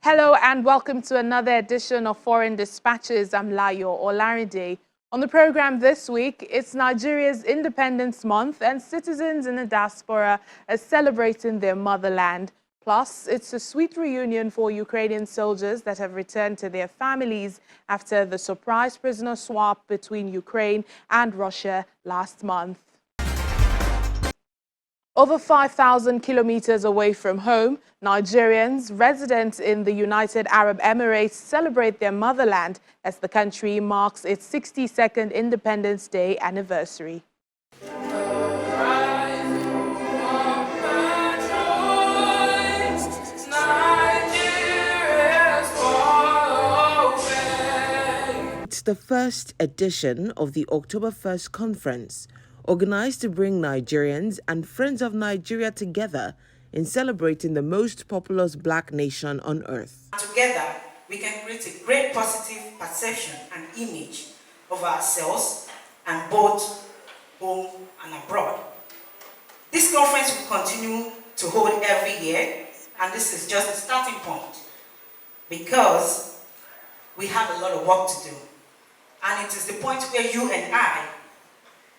Hello and welcome to another edition of Foreign Dispatches. I'm Layo Olarinde. On the program this week, it's Nigeria's Independence Month and citizens in the diaspora are celebrating their motherland. Plus, it's a sweet reunion for Ukrainian soldiers that have returned to their families after the surprise prisoner swap between Ukraine and Russia last month. Over 5,000 kilometers away from home, Nigerians resident in the United Arab Emirates celebrate their motherland as the country marks its 62nd Independence Day anniversary. It's the first edition of the Oktoberfest conference, organized to bring Nigerians and friends of Nigeria together in celebrating the most populous black nation on earth. Together, we can create a great positive perception and image of ourselves and both home and abroad. This conference will continue to hold every year, and this is just a starting point because we have a lot of work to do. And it is the point where you and I,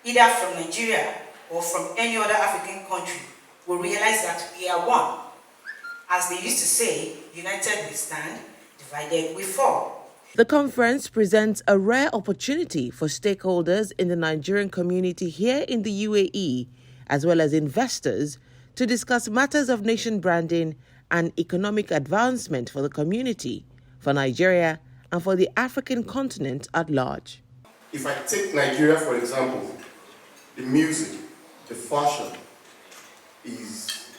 either from Nigeria or from any other African country, will realize that we are one. As they used to say, united we stand, divided we fall. The conference presents a rare opportunity for stakeholders in the Nigerian community here in the UAE, as well as investors, to discuss matters of nation branding and economic advancement for the community, for Nigeria, and for the African continent at large. If I take Nigeria, for example, the music, the fashion is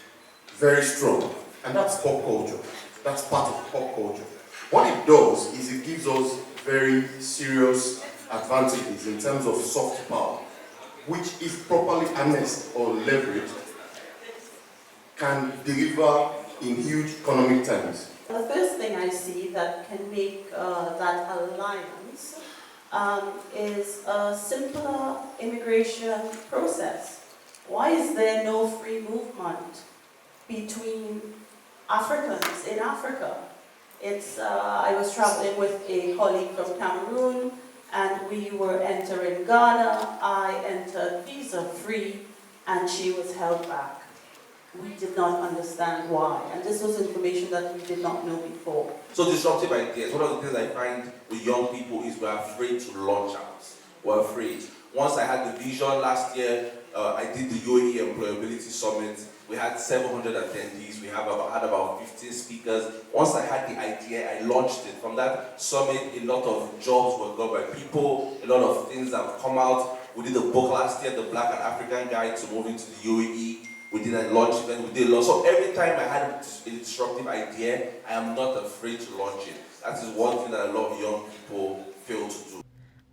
very strong, and that's pop culture. That's part of pop culture. What it does is it gives us very serious advantages in terms of soft power, which, if properly harnessed or leveraged, can deliver in huge economic terms. The first thing I see that can make that alliance is a simpler immigration process. Why is there no free movement between Africans in Africa? I was traveling with a colleague from Cameroon and we were entering Ghana. I entered visa-free and she was held back. We did not understand why, and this was information that we did not know before. So disruptive ideas, one of the things I find with young people is we're afraid to launch out. We're afraid. Once I had the vision last year, I did the UAE Employability Summit. We had 700 attendees. We had about 15 speakers. Once I had the idea, I launched it. From that summit, a lot of jobs were got by people, a lot of things have come out. We did a book last year, The Black and African Guide to Moving to the UAE. We did a launch event, we did a lot. So every time I had a disruptive idea, I am not afraid to launch it. That is one thing that a lot of young people fail to do.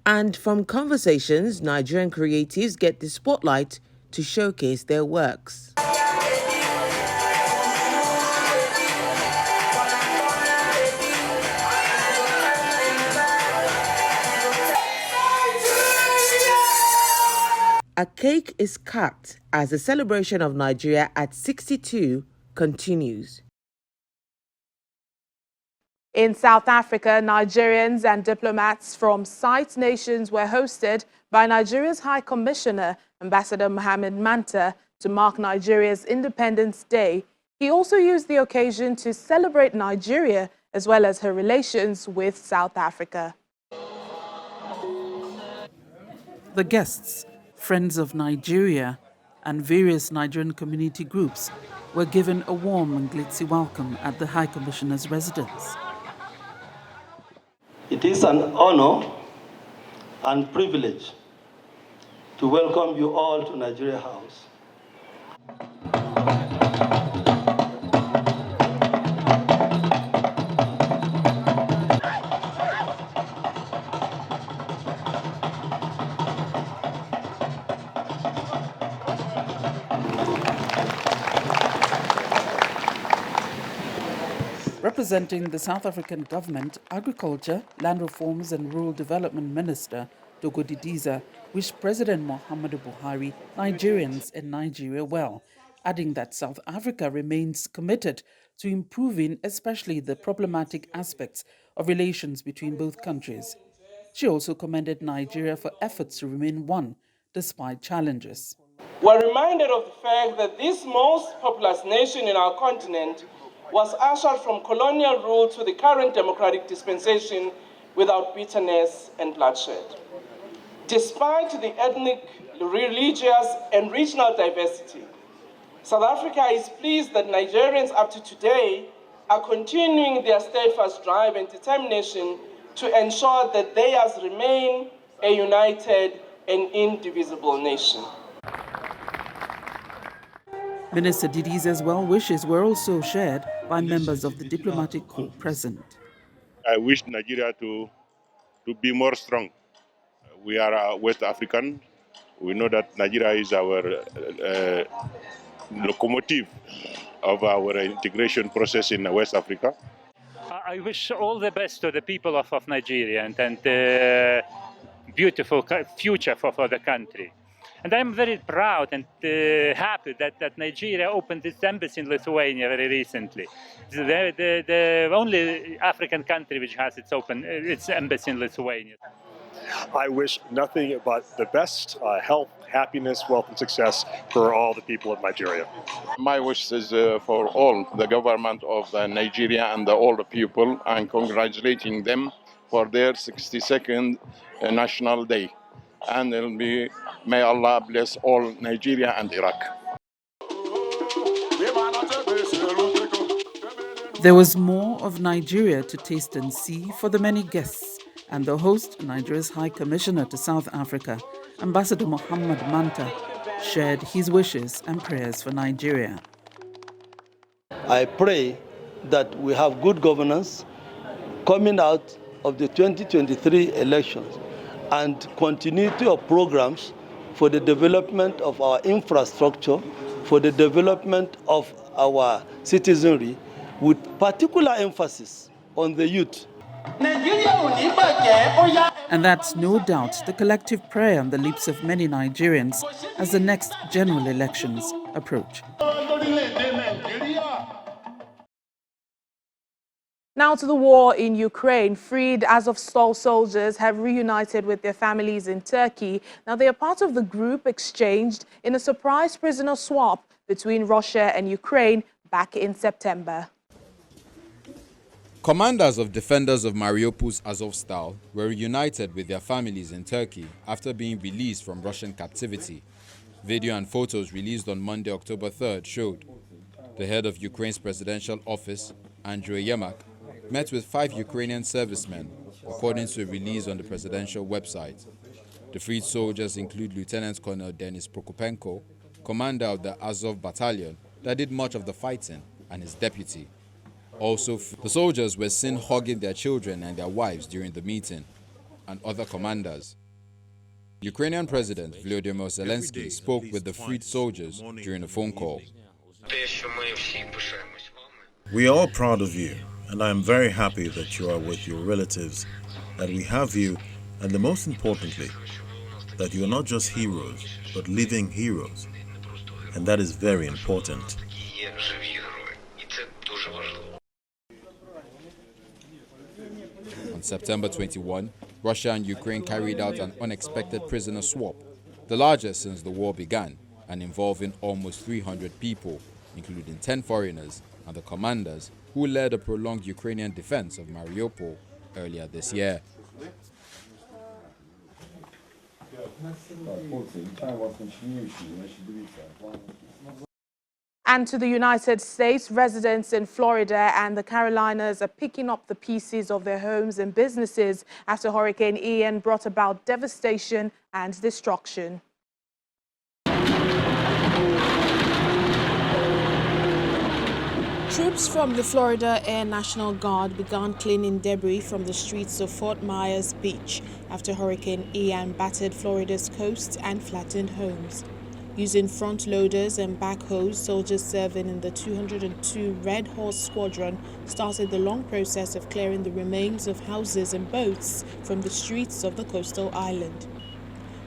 And from conversations, Nigerian creatives get the spotlight to showcase their works. A cake is cut as the celebration of Nigeria at 62 continues. In South Africa, Nigerians and diplomats from site nations were hosted by Nigeria's High Commissioner, Ambassador Mohammed Manta, to mark Nigeria's Independence Day. He also used the occasion to celebrate Nigeria as well as her relations with South Africa. The guests, Friends of Nigeria, and various Nigerian community groups were given a warm and glitzy welcome at the High Commissioner's residence. It is an honor and privilege to welcome you all to Nigeria House. Representing the South African government, Agriculture, Land Reforms and Rural Development Minister Dogo Didiza wished President Muhammadu Buhari, Nigerians and Nigeria well adding that South Africa remains committed to improving especially the problematic aspects of relations between both countries. She also commended Nigeria for efforts to remain one despite challenges. We're reminded of the fact that this most populous nation in our continent was ushered from colonial rule to the current democratic dispensation without bitterness and bloodshed. Despite the ethnic, religious, and regional diversity, South Africa is pleased that Nigerians up to today are continuing their steadfast drive and determination to ensure that theirs remain a united and indivisible nation. Minister Didize's well wishes were also shared by members of the diplomatic corps present. I wish Nigeria to be more strong. We are West African. We know that Nigeria is our locomotive of our integration process in West Africa. I wish all the best to the people of Nigeria and beautiful future for the country. And I'm very proud and happy that Nigeria opened its embassy in Lithuania very recently. It's the only African country which has its embassy in Lithuania. I wish nothing but the best health, happiness, wealth, and success for all the people of Nigeria. My wish is for all the government of Nigeria and all the people, and congratulating them for their 62nd National Day. And it'll be, may Allah bless all Nigeria and Iraq. There was more of Nigeria to taste and see for the many guests, and the host, Nigeria's High Commissioner to South Africa, Ambassador Muhammad Manta, shared his wishes and prayers for Nigeria. I pray that we have good governance coming out of the 2023 elections and continuity of programs for the development of our infrastructure, for the development of our citizenry, with particular emphasis on the youth. And that's no doubt the collective prayer on the lips of many Nigerians as the next general elections approach. Now to the war in Ukraine. Freed Azovstal soldiers have reunited with their families in Turkey. Now they are part of the group exchanged in a surprise prisoner swap between Russia and Ukraine back in September. Commanders of defenders of Mariupol's Azovstal were reunited with their families in Turkey after being released from Russian captivity. Video and photos released on Monday, October 3rd showed the head of Ukraine's presidential office, Andriy Yermak, met with 5 Ukrainian servicemen, according to a release on the presidential website. The freed soldiers include Lieutenant Colonel Denis Prokopenko, commander of the Azov battalion that did much of the fighting, and his deputy. Also, the soldiers were seen hugging their children and their wives during the meeting, and other commanders. Ukrainian President Volodymyr Zelensky spoke with the freed soldiers during a phone call. We are all proud of you, and I am very happy that you are with your relatives, that we have you, and the most importantly, that you are not just heroes, but living heroes. And that is very important. On September 21, Russia and Ukraine carried out an unexpected prisoner swap, the largest since the war began, and involving almost 300 people, including 10 foreigners and the commanders who led a prolonged Ukrainian defense of Mariupol earlier this year. And to the United States, residents in Florida and the Carolinas are picking up the pieces of their homes and businesses after Hurricane Ian brought about devastation and destruction. Troops from the Florida Air National Guard began cleaning debris from the streets of Fort Myers Beach after Hurricane Ian battered Florida's coast and flattened homes. Using front loaders and backhoes, soldiers serving in the 202 Red Horse Squadron started the long process of clearing the remains of houses and boats from the streets of the coastal island.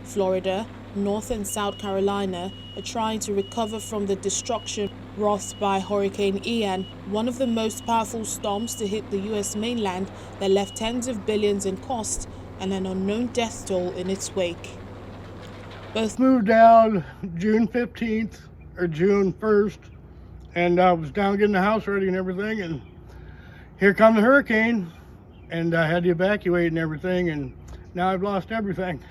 Florida, North and South Carolina are trying to recover from the destruction wrought by Hurricane Ian, one of the most powerful storms to hit the U.S. mainland that left tens of billions in cost and an unknown death toll in its wake. Both moved down June 15th or June 1st, and I was down getting the house ready and everything, and here come the hurricane, and I had to evacuate and everything, and now I've lost everything.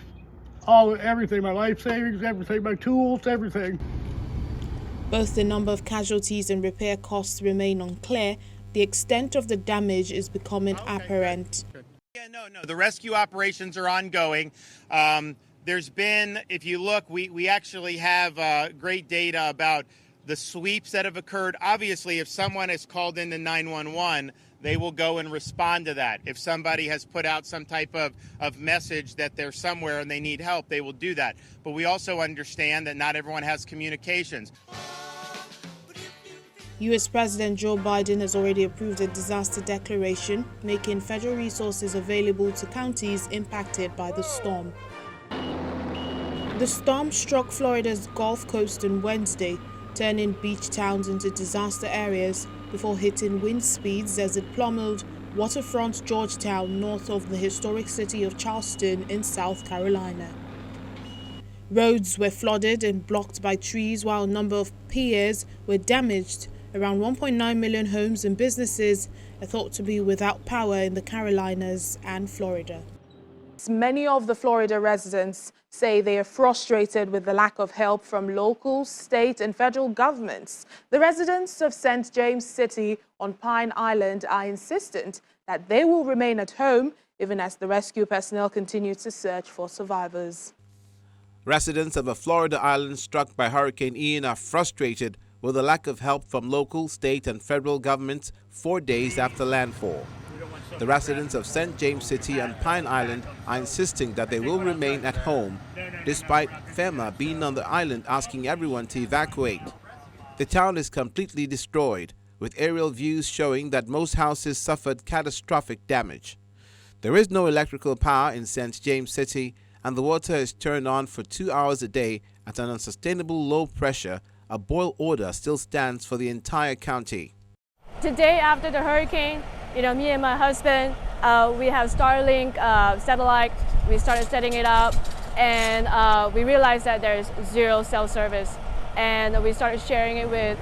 Everything, my life savings, everything, my tools, everything. Both the number of casualties and repair costs remain unclear. The extent of the damage is becoming apparent. Yeah, no, the rescue operations are ongoing. There's been, if you look, we actually have great data about the sweeps that have occurred. Obviously, if someone has called into 911, they will go and respond to that. If somebody has put out some type of message that they're somewhere and they need help, they will do that. But we also understand that not everyone has communications. U.S. President Joe Biden has already approved a disaster declaration, making federal resources available to counties impacted by the storm. The storm struck Florida's Gulf Coast on Wednesday, turning beach towns into disaster areas before hitting wind speeds as it pummeled waterfront Georgetown north of the historic city of Charleston in South Carolina. Roads were flooded and blocked by trees while a number of piers were damaged. Around 1.9 million homes and businesses are thought to be without power in the Carolinas and Florida. Many of the Florida residents say they are frustrated with the lack of help from local, state and federal governments. The residents of St. James City on Pine Island are insistent that they will remain at home even as the rescue personnel continue to search for survivors. Residents of a Florida island struck by Hurricane Ian are frustrated with the lack of help from local, state and federal governments 4 days after landfall. The residents of St. James City and Pine Island are insisting that they will remain at home, despite FEMA being on the island asking everyone to evacuate. The town is completely destroyed, with aerial views showing that most houses suffered catastrophic damage. There is no electrical power in St. James City, and the water is turned on for 2 hours a day at an unsustainable low pressure. A boil order still stands for the entire county. Today, after the hurricane, me and my husband, we have Starlink satellite. We started setting it up, and we realized that there's zero cell service. And we started sharing it with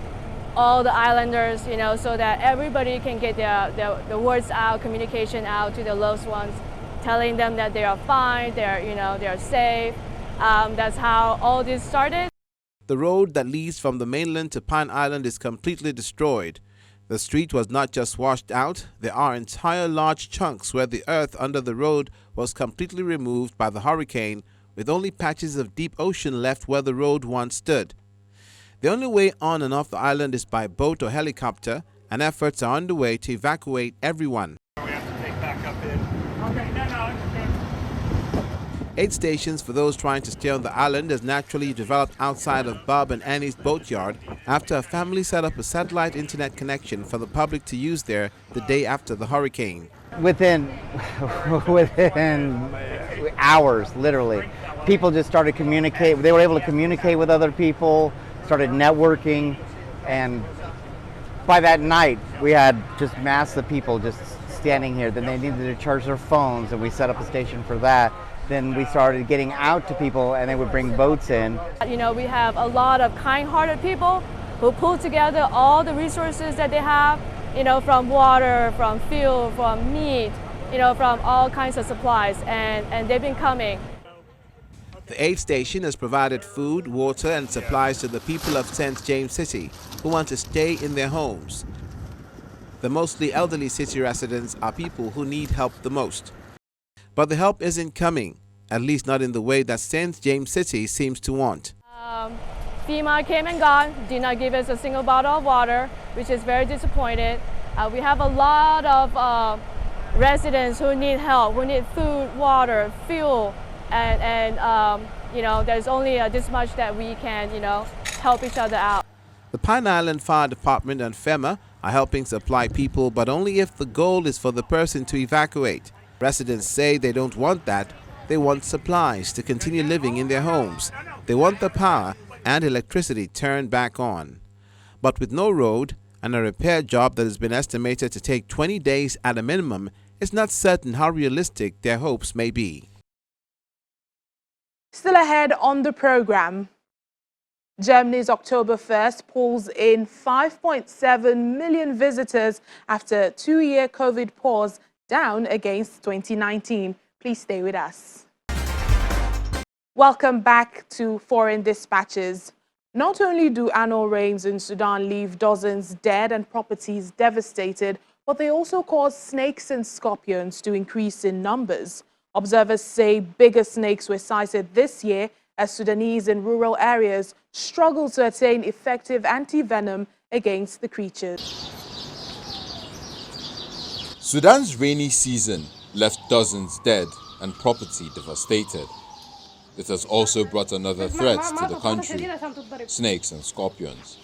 all the islanders, so that everybody can get the words out, communication out to their loved ones, telling them that they are fine, they are safe. That's how all this started. The road that leads from the mainland to Pine Island is completely destroyed. The street was not just washed out, there are entire large chunks where the earth under the road was completely removed by the hurricane, with only patches of deep ocean left where the road once stood. The only way on and off the island is by boat or helicopter, and efforts are underway to evacuate everyone. We have to take back up in. Okay, no. 8 stations for those trying to stay on the island has naturally developed outside of Bob and Annie's boatyard after a family set up a satellite internet connection for the public to use there the day after the hurricane. Within hours, literally, people just started communicating. They were able to communicate with other people, started networking, and by that night, we had just mass of people just standing here. Then they needed to charge their phones, and we set up a station for that. Then we started getting out to people, and they would bring boats in. We have a lot of kind-hearted people who pull together all the resources that they have, from water, from fuel, from meat, from all kinds of supplies, and they've been coming. The aid station has provided food, water, and supplies to the people of St. James City who want to stay in their homes. The mostly elderly city residents are people who need help the most. But the help isn't coming, at least not in the way that St. James City seems to want. FEMA came and gone, did not give us a single bottle of water, which is very disappointed. We have a lot of residents who need help, who need food, water, fuel, and there's only this much that we can, help each other out. The Pine Island Fire Department and FEMA are helping supply people, but only if the goal is for the person to evacuate. Residents say they don't want that. They want supplies to continue living in their homes. They want the power and electricity turned back on. But with no road and a repair job that has been estimated to take 20 days at a minimum, it's not certain how realistic their hopes may be. Still ahead on the program, Germany's Oktoberfest pulls in 5.7 million visitors after a 2-year COVID pause, down against 2019. Please stay with us. Welcome back to Foreign Dispatches. Not only do annual rains in Sudan leave dozens dead and properties devastated, but they also cause snakes and scorpions to increase in numbers. Observers say bigger snakes were sighted this year as Sudanese in rural areas struggle to attain effective anti-venom against the creatures. Sudan's rainy season left dozens dead and property devastated. It has also brought another threat to the country: snakes and scorpions.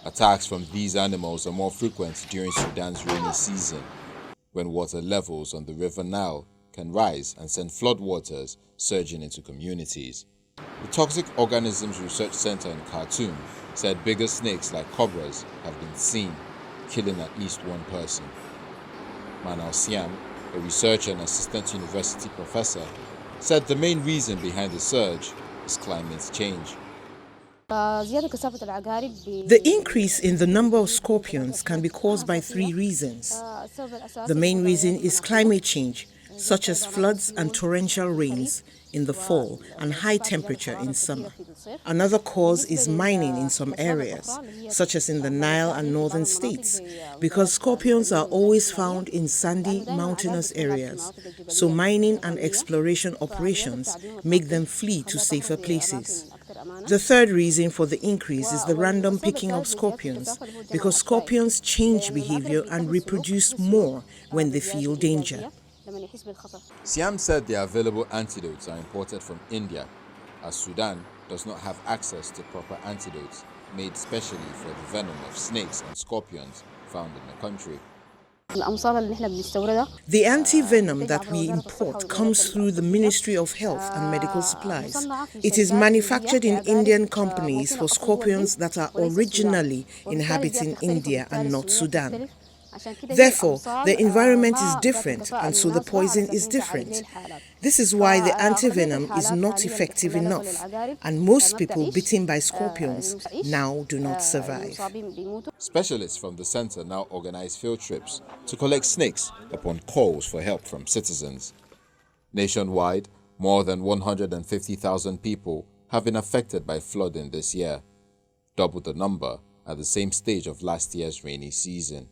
Attacks from these animals are more frequent during Sudan's rainy season, when water levels on the River Nile can rise and send floodwaters surging into communities. The Toxic Organisms Research Center in Khartoum said bigger snakes like cobras have been seen, killing at least one person. Manal Siam, a researcher and assistant university professor, said the main reason behind the surge is climate change. The increase in the number of scorpions can be caused by 3 reasons. The main reason is climate change, such as floods and torrential rains in the fall and high temperature in summer. Another cause is mining in some areas, such as in the Nile and northern states, because scorpions are always found in sandy, mountainous areas, so mining and exploration operations make them flee to safer places. The third reason for the increase is the random picking of scorpions, because scorpions change behavior and reproduce more when they feel danger. Siam said the available antidotes are imported from India, as Sudan does not have access to proper antidotes made specially for the venom of snakes and scorpions found in the country. The anti-venom that we import comes through the Ministry of Health and Medical Supplies. It is manufactured in Indian companies for scorpions that are originally inhabiting India and not Sudan. Therefore, the environment is different, and so the poison is different. This is why the antivenom is not effective enough, and most people bitten by scorpions now do not survive. Specialists from the center now organize field trips to collect snakes upon calls for help from citizens. Nationwide, more than 150,000 people have been affected by flooding this year, double the number at the same stage of last year's rainy season.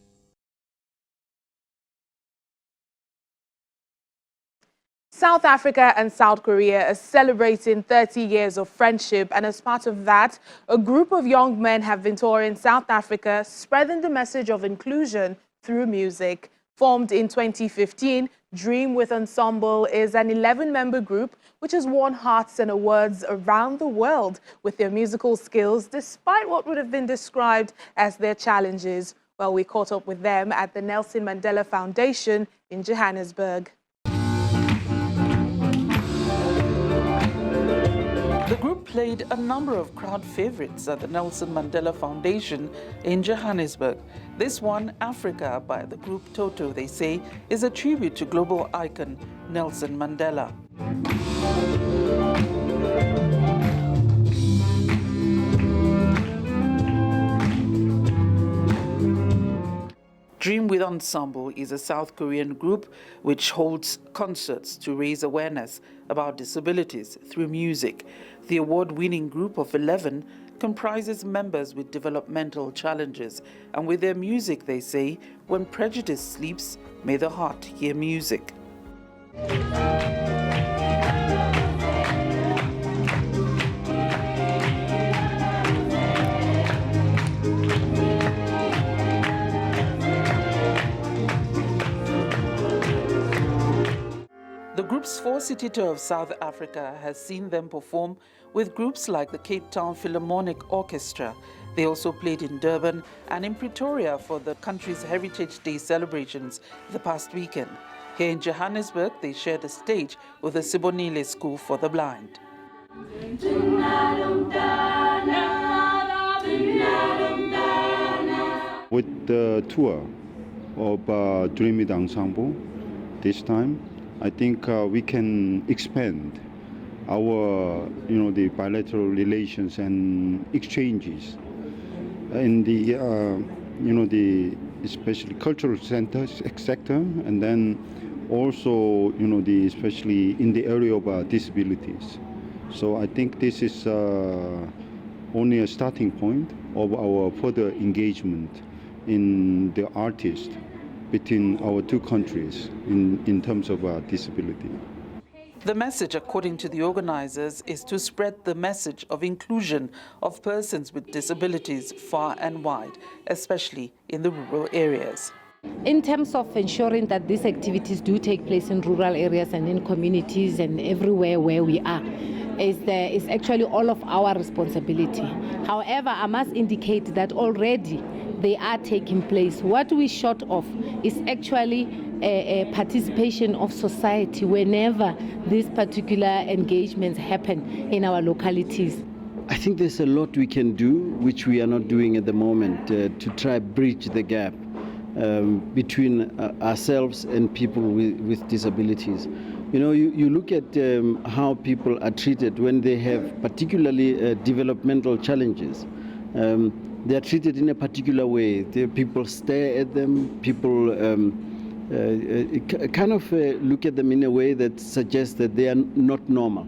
South Africa and South Korea are celebrating 30 years of friendship, and as part of that, a group of young men have been touring South Africa, spreading the message of inclusion through music. Formed in 2015, Dream with Ensemble is an 11-member group which has won hearts and awards around the world with their musical skills, despite what would have been described as their challenges. Well, we caught up with them at the Nelson Mandela Foundation in Johannesburg. The group played a number of crowd favorites at the Nelson Mandela Foundation in Johannesburg. This one, Africa, by the group Toto, they say, is a tribute to global icon Nelson Mandela. Dream with Ensemble is a South Korean group which holds concerts to raise awareness about disabilities through music. The award-winning group of 11 comprises members with developmental challenges, and with their music, they say, when prejudice sleeps, may the heart hear music. The group's four-city tour of South Africa has seen them perform with groups like the Cape Town Philharmonic Orchestra. They also played in Durban and in Pretoria for the country's Heritage Day celebrations the past weekend. Here in Johannesburg, they shared a stage with the Sibonile School for the Blind. With the tour of Dream with Ensemble this time, I think we can expand our, the bilateral relations and exchanges in the, the especially cultural sector, and then also, especially in the area of disabilities. So I think this is only a starting point of our further engagement in the artists between our two countries in terms of disability. The message, according to the organizers, is to spread the message of inclusion of persons with disabilities far and wide, especially in the rural areas. In terms of ensuring that these activities do take place in rural areas and in communities and everywhere where we are, is actually all of our responsibility. However, I must indicate that already they are taking place. What we short of is actually a participation of society whenever these particular engagements happen in our localities. I think there's a lot we can do, which we are not doing at the moment, to try bridge the gap between ourselves and people with disabilities. You look at how people are treated when they have particularly developmental challenges. They are treated in a particular way. People stare at them, people kind of look at them in a way that suggests that they are not normal.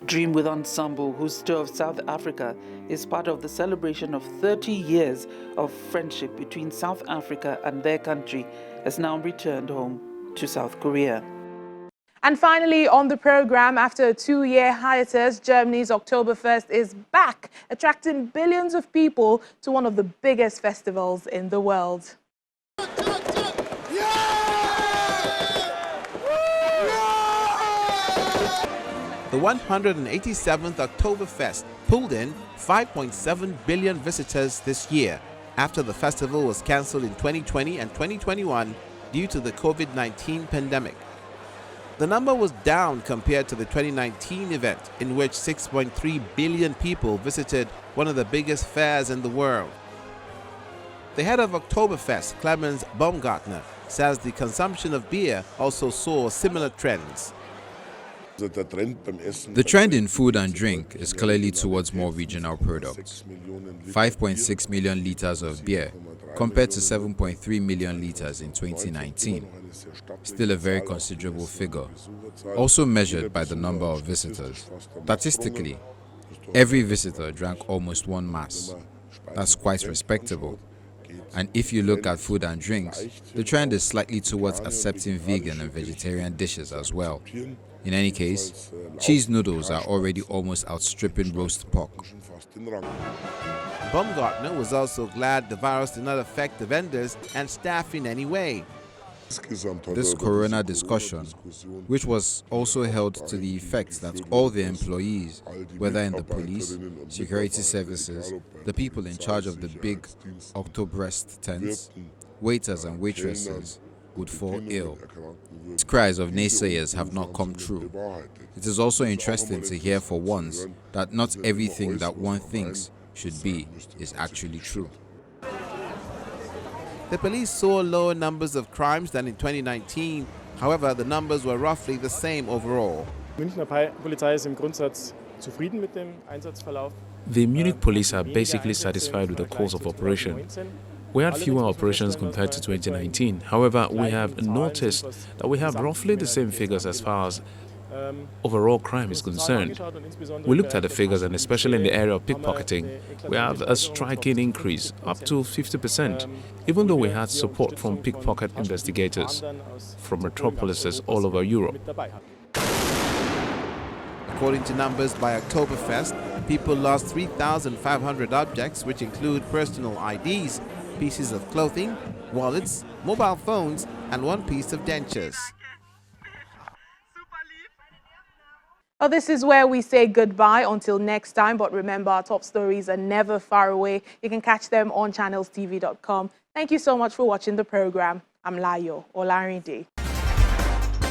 Dream with Ensemble, whose tour of South Africa is part of the celebration of 30 years of friendship between South Africa and their country, has now returned home to South Korea. And finally, on the program, after a 2-year hiatus, Germany's Oktoberfest is back, attracting billions of people to one of the biggest festivals in the world. The 187th Oktoberfest pulled in 5.7 billion visitors this year, after the festival was cancelled in 2020 and 2021 due to the COVID-19 pandemic. The number was down compared to the 2019 event, in which 6.3 billion people visited one of the biggest fairs in the world. The head of Oktoberfest, Clemens Baumgartner, says the consumption of beer also saw similar trends. The trend in food and drink is clearly towards more regional products. 5.6 million liters of beer compared to 7.3 million liters in 2019. Still a very considerable figure, also measured by the number of visitors. Statistically, every visitor drank almost one mass. That's quite respectable. And if you look at food and drinks, the trend is slightly towards accepting vegan and vegetarian dishes as well. In any case, cheese noodles are already almost outstripping roast pork. Baumgartner was also glad the virus did not affect the vendors and staff in any way. This corona discussion, which was also held to the effect that all the employees, whether in the police, security services, the people in charge of the big Oktoberfest tents, waiters and waitresses, would fall ill. These cries of naysayers have not come true. It is also interesting to hear for once that not everything that one thinks should be is actually true. The police saw lower numbers of crimes than in 2019. However, the numbers were roughly the same overall. The Munich police are basically satisfied with the course of operation. We had fewer operations compared to 2019. However, we have noticed that we have roughly the same figures as far as overall crime is concerned. We looked at the figures, and especially in the area of pickpocketing, we have a striking increase, up to 50%, even though we had support from pickpocket investigators from metropolises all over Europe. According to numbers by Oktoberfest, people lost 3,500 objects, which include personal IDs, pieces of clothing, wallets, mobile phones, and one piece of dentures. Well, this is where we say goodbye until next time. But remember, our top stories are never far away. You can catch them on channelstv.com. Thank you so much for watching the program. I'm Layo Olarinde.